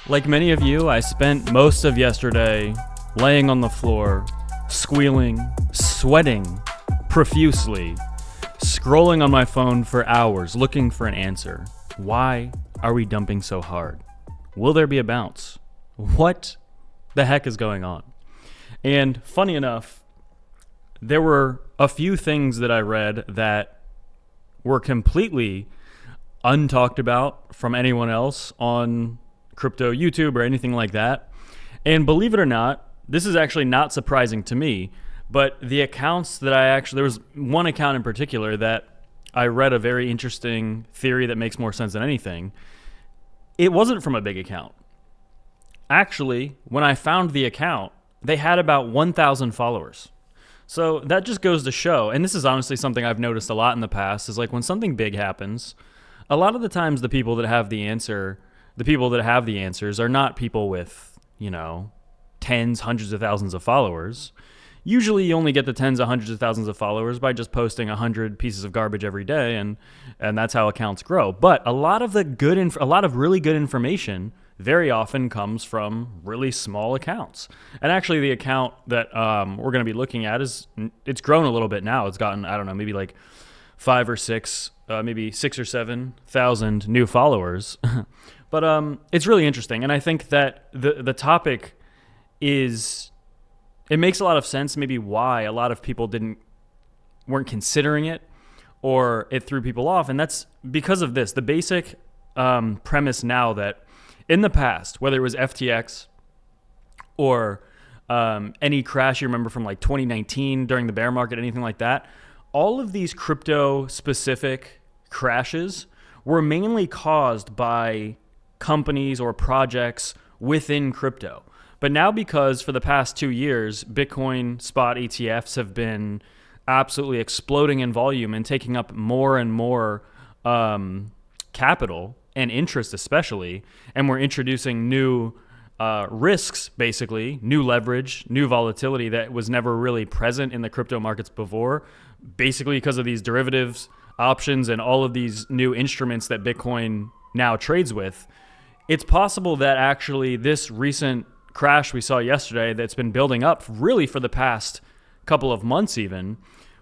Like many of you, I spent most of yesterday laying on the floor, squealing, sweating profusely, scrolling on my phone for hours looking for an answer. Why are we dumping so hard? Will there be a bounce? What the heck is going on? And funny enough, there were a few things that I read that were completely untalked about from anyone else on crypto YouTube or anything like that. And believe it or not, this is actually not surprising to me, but the accounts that there was one account in particular that I read a very interesting theory that makes more sense than anything. It wasn't from a big account. Actually, when I found the account, they had about 1,000 followers. So that just goes to show, and this is honestly something I've noticed a lot in the past, is like when something big happens, a lot of the times the people that have the answers are not people with, tens, hundreds of thousands of followers. Usually you only get the tens of hundreds of thousands of followers by just posting 100 pieces of garbage every day, and that's how accounts grow. But a lot of really good information very often comes from really small accounts. And actually the account that we're going to be looking at it's grown a little bit now. It's gotten, I don't know, maybe like 5 or 6, maybe 6 or 7,000 new followers. But it's really interesting. And I think that the topic it makes a lot of sense maybe why a lot of people weren't considering it, or it threw people off. And that's because of this. The basic premise now that in the past, whether it was FTX or any crash you remember from like 2019 during the bear market, anything like that, all of these crypto-specific crashes were mainly caused by companies or projects within crypto. But now, because for the past 2 years, Bitcoin spot ETFs have been absolutely exploding in volume and taking up more and more capital and interest especially, and we're introducing new risks, basically, new leverage, new volatility that was never really present in the crypto markets before, basically because of these derivatives, options, and all of these new instruments that Bitcoin now trades with. It's possible that actually this recent crash we saw yesterday that's been building up really for the past couple of months even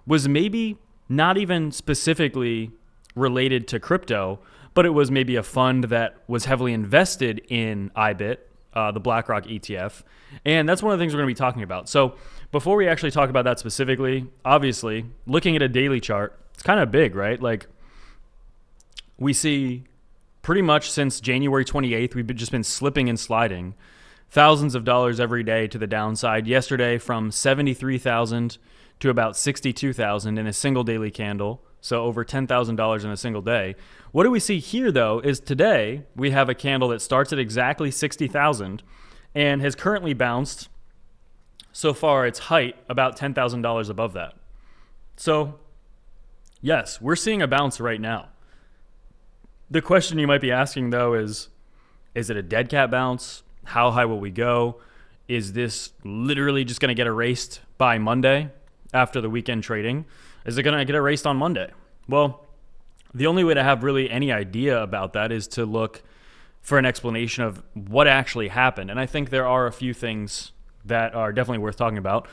was maybe not even specifically related to crypto, but it was maybe a fund that was heavily invested in IBIT, the BlackRock ETF. And that's one of the things we're going to be talking about. So before we actually talk about that specifically, obviously, looking at a daily chart, it's kind of big, right? Like we see pretty much since January 28th, we've just been slipping and sliding thousands of dollars every day to the downside. Yesterday from 73,000 to about 62,000 in a single daily candle. So over $10,000 in a single day. What do we see here, though, is today we have a candle that starts at exactly 60,000 and has currently bounced so far its height about $10,000 above that. So, yes, we're seeing a bounce right now. The question you might be asking, though, is it a dead cat bounce? How high will we go? Is this literally just going to get erased by Monday after the weekend trading? Is it going to get erased on Monday? Well, the only way to have really any idea about that is to look for an explanation of what actually happened. And I think there are a few things that are definitely worth talking about.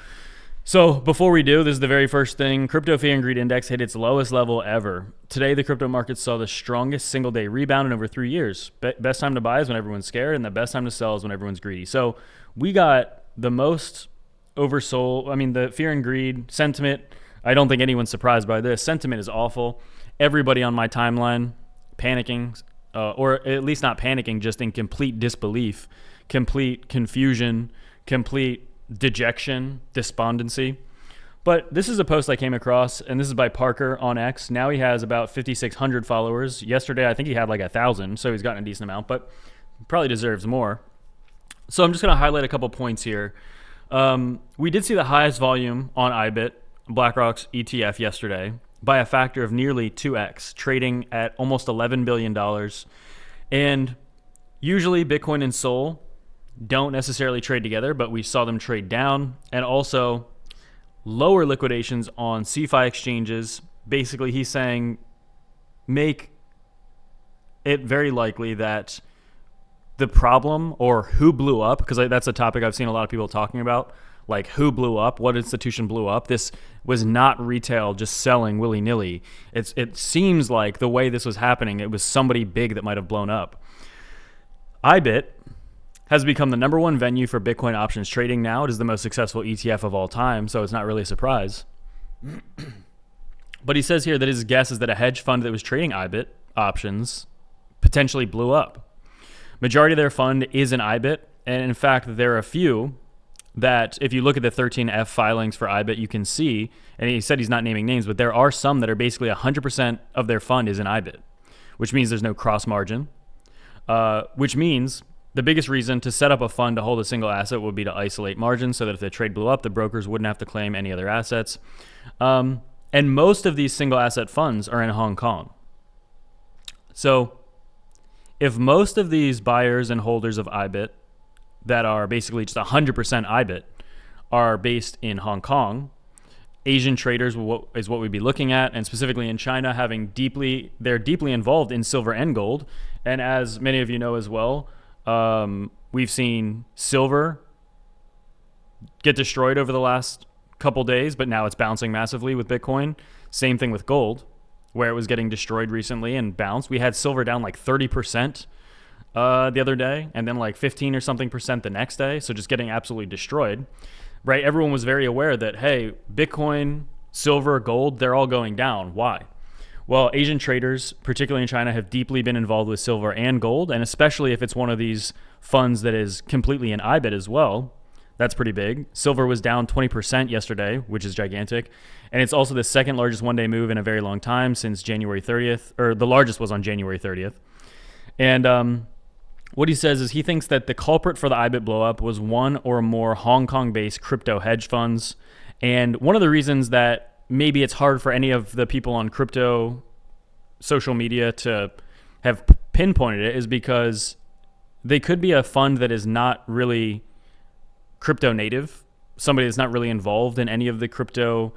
So before we do, this is the very first thing. Crypto Fear and Greed Index hit its lowest level ever. Today, the crypto market saw the strongest single day rebound in over 3 years. Best time to buy is when everyone's scared, and the best time to sell is when everyone's greedy. So we got the most oversold. The fear and greed sentiment, I don't think anyone's surprised by this. Sentiment is awful. Everybody on my timeline panicking, or at least not panicking, just in complete disbelief, complete confusion, complete dejection, despondency. But this is a post I came across, and this is by Parker on X. Now he has about 5,600 followers. Yesterday, I think he had like 1,000, so he's gotten a decent amount, but probably deserves more. So I'm just going to highlight a couple points here. We did see the highest volume on IBIT, BlackRock's ETF, yesterday by a factor of nearly 2x, trading at almost $11 billion. And usually Bitcoin and Sol don't necessarily trade together, but we saw them trade down, and also lower liquidations on CeFi exchanges. Basically, he's saying make it very likely that the problem or who blew up, because that's a topic I've seen a lot of people talking about, like who blew up, what institution blew up. This was not retail just selling willy-nilly. It seems like the way this was happening, it was somebody big that might have blown up. IBIT has become the number one venue for Bitcoin options trading now. It is the most successful ETF of all time, so it's not really a surprise. But he says here that his guess is that a hedge fund that was trading IBIT options potentially blew up. Majority of their fund is in IBIT, and in fact, there are a few that if you look at the 13F filings for IBIT, you can see, and he said he's not naming names, but there are some that are basically 100% of their fund is in IBIT, which means there's no cross margin, which means the biggest reason to set up a fund to hold a single asset would be to isolate margins so that if the trade blew up, the brokers wouldn't have to claim any other assets. And most of these single asset funds are in Hong Kong. So if most of these buyers and holders of IBIT that are basically just 100% IBIT are based in Hong Kong, Asian traders is what we'd be looking at, and specifically in China, they're deeply involved in silver and gold. And as many of you know as well, we've seen silver get destroyed over the last couple days, but now it's bouncing massively with Bitcoin. Same thing with gold, where it was getting destroyed recently and bounced. We had silver down like 30% the other day, and then like 15 or something percent the next day. So just getting absolutely destroyed, right? Everyone was very aware that, hey, Bitcoin, silver, gold, they're all going down. Why? Well, Asian traders, particularly in China, have deeply been involved with silver and gold, and especially if it's one of these funds that is completely in IBIT as well. That's pretty big. Silver was down 20% yesterday, which is gigantic. And it's also the second largest one-day move in a very long time since January 30th, or the largest was on January 30th. And what he says is he thinks that the culprit for the IBIT blow-up was one or more Hong Kong-based crypto hedge funds. And one of the reasons that maybe it's hard for any of the people on crypto social media to have pinpointed it is because they could be a fund that is not really crypto native, somebody that's not really involved in any of the crypto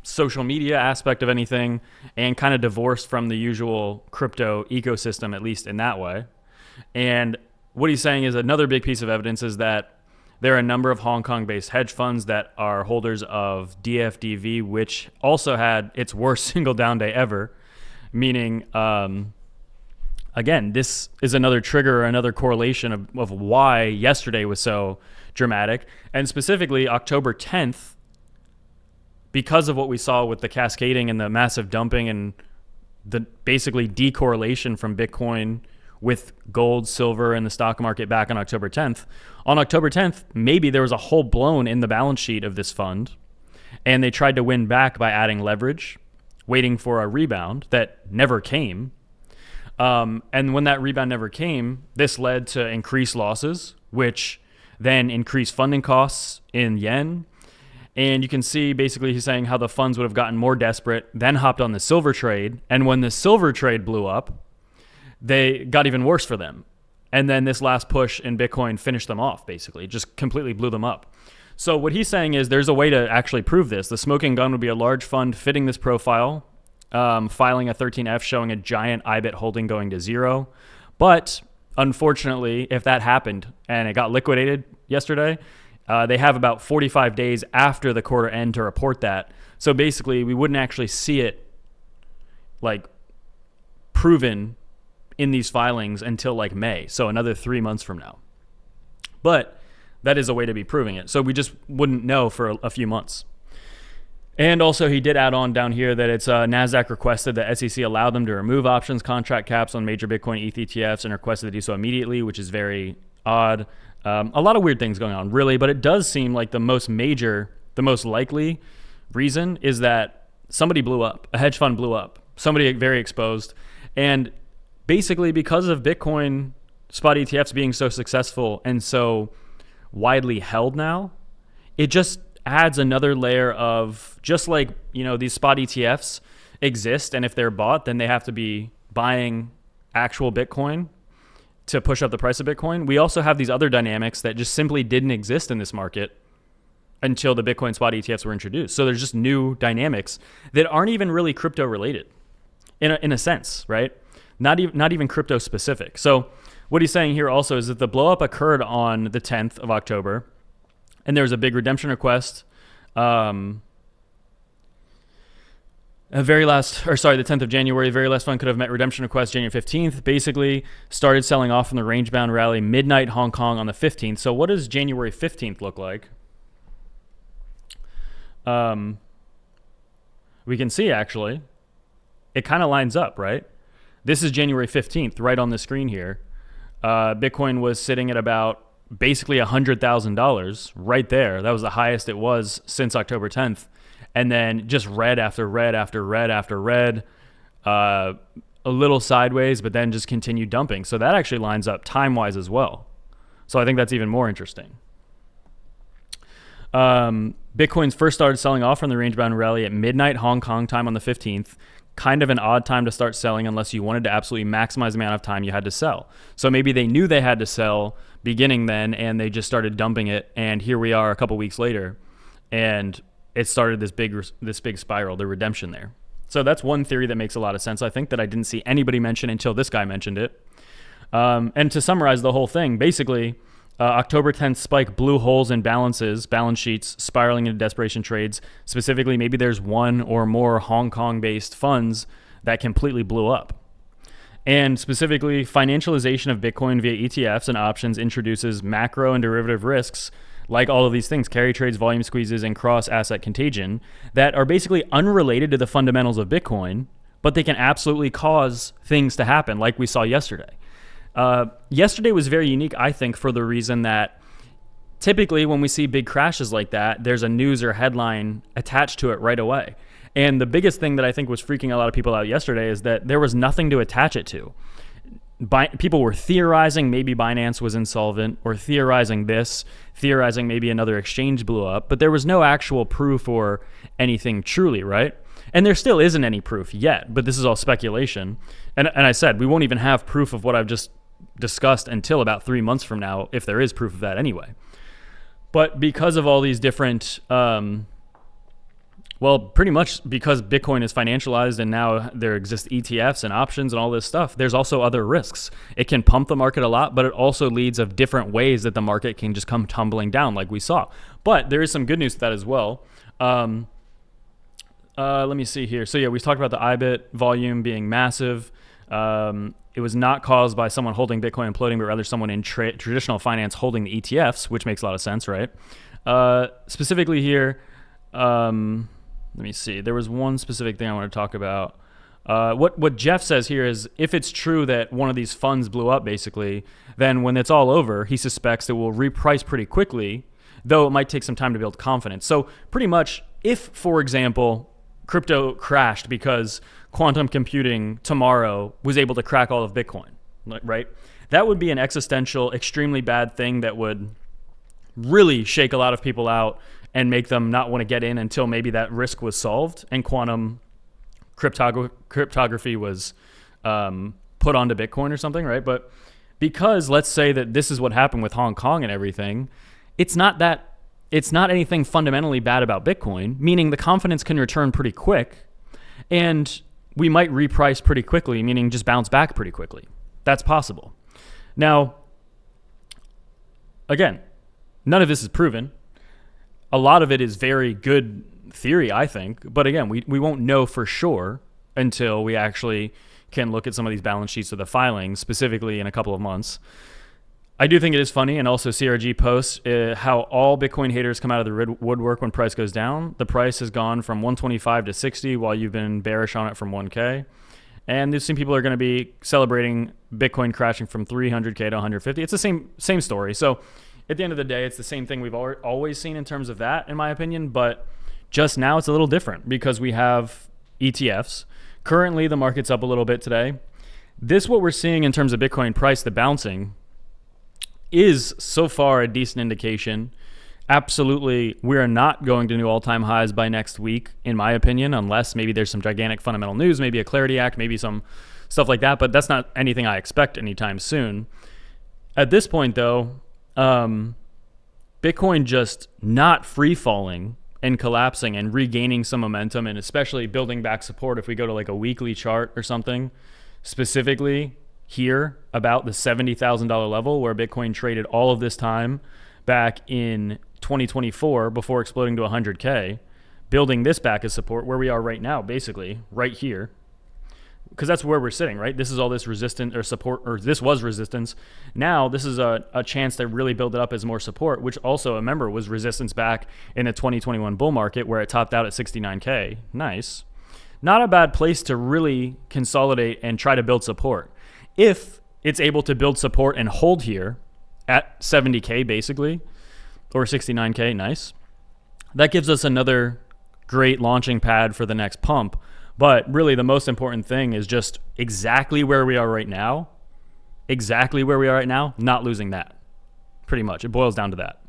social media aspect of anything, and kind of divorced from the usual crypto ecosystem, at least in that way. And what he's saying is another big piece of evidence is that there are a number of Hong Kong-based hedge funds that are holders of DFDV, which also had its worst single down day ever, meaning again, this is another trigger or another correlation of why yesterday was so dramatic. And specifically, October 10th, because of what we saw with the cascading and the massive dumping and the basically decorrelation from Bitcoin with gold, silver, and the stock market back on October 10th. On October 10th, maybe there was a hole blown in the balance sheet of this fund, and they tried to win back by adding leverage, waiting for a rebound that never came. And when that rebound never came, this led to increased losses, which then increased funding costs in yen. And you can see basically he's saying how the funds would have gotten more desperate, then hopped on the silver trade. And when the silver trade blew up, they got even worse for them. And then this last push in Bitcoin finished them off, basically, just completely blew them up. So what he's saying is there's a way to actually prove this. The smoking gun would be a large fund fitting this profile, filing a 13F showing a giant IBIT holding going to zero. But unfortunately, if that happened and it got liquidated yesterday, they have about 45 days after the quarter end to report that. So basically, we wouldn't actually see it like proven in these filings until like May. So another 3 months from now. But that is a way to be proving it. So we just wouldn't know for a few months. And also he did add on down here that it's NASDAQ requested that SEC allow them to remove options contract caps on major Bitcoin ETH ETFs and requested to do so immediately, which is very odd. A lot of weird things going on, really, but it does seem like the most likely reason is that somebody blew up, a hedge fund blew up, somebody very exposed. And basically because of Bitcoin spot ETFs being so successful and so widely held now, it just adds another layer of, just like, you know, these spot ETFs exist, and if they're bought, then they have to be buying actual Bitcoin to push up the price of Bitcoin. We also have these other dynamics that just simply didn't exist in this market until the Bitcoin spot ETFs were introduced. So there's just new dynamics that aren't even really crypto related in a sense, right? Not even crypto specific. So what he's saying here also is that the blow up occurred on the 10th of October, and there was a big redemption request. The 10th of January, the very last fund could have met redemption request January 15th. Basically, started selling off from the range-bound rally midnight Hong Kong on the 15th. So what does January 15th look like? We can see, actually, it kind of lines up, right? This is January 15th, right on the screen here. Bitcoin was sitting at about basically $100,000 right there. That was the highest it was since October 10th. And then just red after red after red after red, a little sideways, but then just continued dumping. So that actually lines up time-wise as well. So I think that's even more interesting. Bitcoin's first started selling off from the range-bound rally at midnight Hong Kong time on the 15th. Kind of an odd time to start selling unless you wanted to absolutely maximize the amount of time you had to sell. So maybe they knew they had to sell beginning then, and they just started dumping it. And here we are a couple weeks later, and it started this big spiral, the redemption there. So that's one theory that makes a lot of sense, I think, that I didn't see anybody mention until this guy mentioned it. And to summarize the whole thing, basically, October 10th spike blew holes in balance sheets, spiraling into desperation trades. Specifically, maybe there's one or more Hong Kong-based funds that completely blew up. And specifically, financialization of Bitcoin via ETFs and options introduces macro and derivative risks, like all of these things, carry trades, volume squeezes, and cross-asset contagion, that are basically unrelated to the fundamentals of Bitcoin, but they can absolutely cause things to happen, like we saw yesterday. Yesterday was very unique, I think, for the reason that typically when we see big crashes like that, there's a news or headline attached to it right away. And the biggest thing that I think was freaking a lot of people out yesterday is that there was nothing to attach it to. People were theorizing maybe Binance was insolvent, or theorizing maybe another exchange blew up, but there was no actual proof or anything truly, right? And there still isn't any proof yet, but this is all speculation. And I said, we won't even have proof of what I've just discussed until about 3 months from now, if there is proof of that anyway. But because of all these different, pretty much because Bitcoin is financialized and now there exist ETFs and options and all this stuff, there's also other risks. It can pump the market a lot, but it also leads of different ways that the market can just come tumbling down like we saw. But there is some good news to that as well. Let me see here. So yeah, we talked about the IBIT volume being massive. It was not caused by someone holding Bitcoin imploding, but rather someone in traditional finance holding the ETFs, which makes a lot of sense, right? Specifically here, let me see. There was one specific thing I want to talk about. What Jeff says here is, if it's true that one of these funds blew up, basically, then when it's all over, he suspects it will reprice pretty quickly, though it might take some time to build confidence. So pretty much, if, for example, crypto crashed because quantum computing tomorrow was able to crack all of Bitcoin, right? That would be an existential, extremely bad thing that would really shake a lot of people out and make them not want to get in until maybe that risk was solved and quantum cryptography was put onto Bitcoin or something, right? But because let's say that this is what happened with Hong Kong and everything, it's not anything fundamentally bad about Bitcoin, meaning the confidence can return pretty quick, and we might reprice pretty quickly, meaning just bounce back pretty quickly. That's possible. Now, again, none of this is proven. A lot of it is very good theory, I think, but again, we won't know for sure until we actually can look at some of these balance sheets of the filings, specifically in a couple of months. I do think it is funny, and also CRG posts how all Bitcoin haters come out of the woodwork when price goes down. The price has gone from 125 to 60 while you've been bearish on it from 1K. And there's some people are going to be celebrating Bitcoin crashing from 300K to 150. It's the same story. So at the end of the day, it's the same thing we've always seen in terms of that, in my opinion. But just now it's a little different because we have ETFs. Currently, the market's up a little bit today. This, what we're seeing in terms of Bitcoin price, the bouncing, is so far a decent indication. Absolutely, we are not going to new all-time highs by next week, in my opinion, unless maybe there's some gigantic fundamental news, maybe a Clarity Act, maybe some stuff like that, but that's not anything I expect anytime soon. At this point, though, Bitcoin just not free-falling and collapsing and regaining some momentum, and especially building back support if we go to like a weekly chart or something, specifically here about the $70,000 level where Bitcoin traded all of this time back in 2024 before exploding to 100K, building this back as support where we are right now, basically right here, because that's where we're sitting, right? This is all this resistance or support, or this was resistance. Now this is a chance to really build it up as more support, which also, remember, was resistance back in the 2021 bull market where it topped out at 69K. Nice. Not a bad place to really consolidate and try to build support. If it's able to build support and hold here at 70K basically, or 69K, nice. That gives us another great launching pad for the next pump. But really the most important thing is just exactly where we are right now, not losing that. Pretty much, it boils down to that.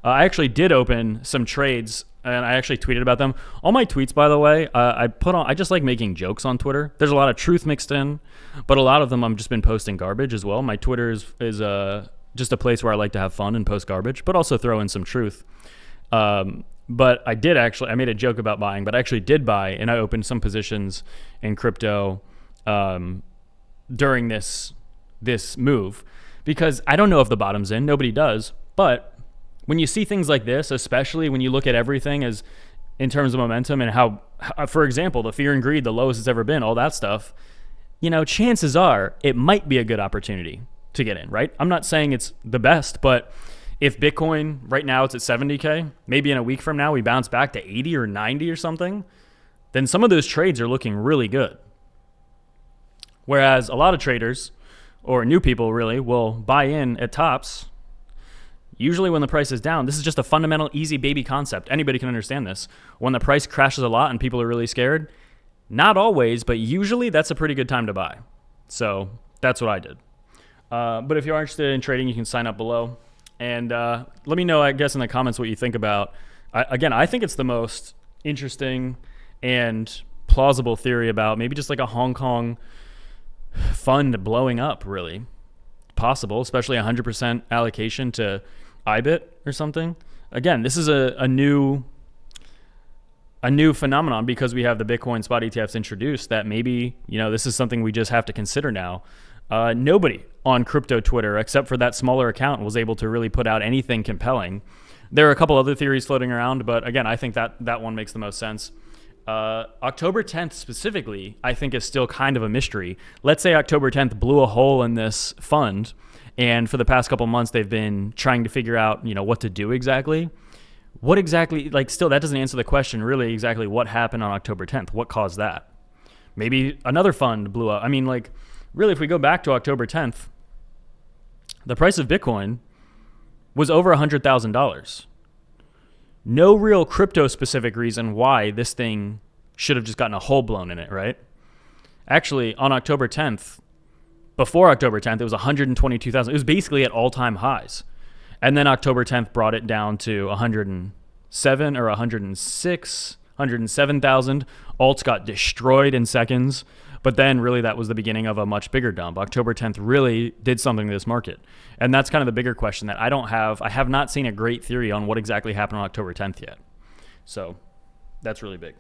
I actually did open some trades, and I actually tweeted about them. All my tweets, by the way, I just like making jokes on Twitter. There's a lot of truth mixed in, but a lot of them I've just been posting garbage as well. My Twitter is just a place where I like to have fun and post garbage, but also throw in some truth. But I made a joke about buying, but I actually did buy, and I opened some positions in crypto during this move, because I don't know if the bottom's in. Nobody does. But when you see things like this, especially when you look at everything as in terms of momentum and how, for example, the fear and greed, the lowest it's ever been, all that stuff, chances are it might be a good opportunity to get in, right? I'm not saying it's the best, but if Bitcoin right now it's at 70K, maybe in a week from now we bounce back to 80 or 90 or something, then some of those trades are looking really good. Whereas a lot of traders, or new people really, will buy in at tops. Usually when the price is down, this is just a fundamental easy baby concept. Anybody can understand this. When the price crashes a lot and people are really scared, not always, but usually that's a pretty good time to buy. So that's what I did. But if you are interested in trading, you can sign up below. And let me know, I guess, in the comments what you think about. I think it's the most interesting and plausible theory about maybe just like a Hong Kong fund blowing up, really. Possible, especially 100% allocation to BYBIT or something. Again, this is a new phenomenon because we have the Bitcoin spot ETFs introduced, that maybe, this is something we just have to consider now. Nobody on crypto Twitter, except for that smaller account, was able to really put out anything compelling. There are a couple other theories floating around, but again, I think that one makes the most sense. October 10th specifically, I think, is still kind of a mystery. Let's say October 10th blew a hole in this fund, and for the past couple months they've been trying to figure out, what to do exactly. What exactly, still that doesn't answer the question really exactly what happened on October 10th. What caused that? Maybe another fund blew up. Really, if we go back to October 10th, the price of Bitcoin was over $100,000. No real crypto-specific reason why this thing should have just gotten a hole blown in it, right? Actually, on October 10th, before October 10th, it was 122,000. It was basically at all-time highs. And then October 10th brought it down to 107 or 106, 107,000. Alts got destroyed in seconds. But then really that was the beginning of a much bigger dump. October 10th really did something to this market. And that's kind of the bigger question that I have not seen a great theory on what exactly happened on October 10th yet. So that's really big.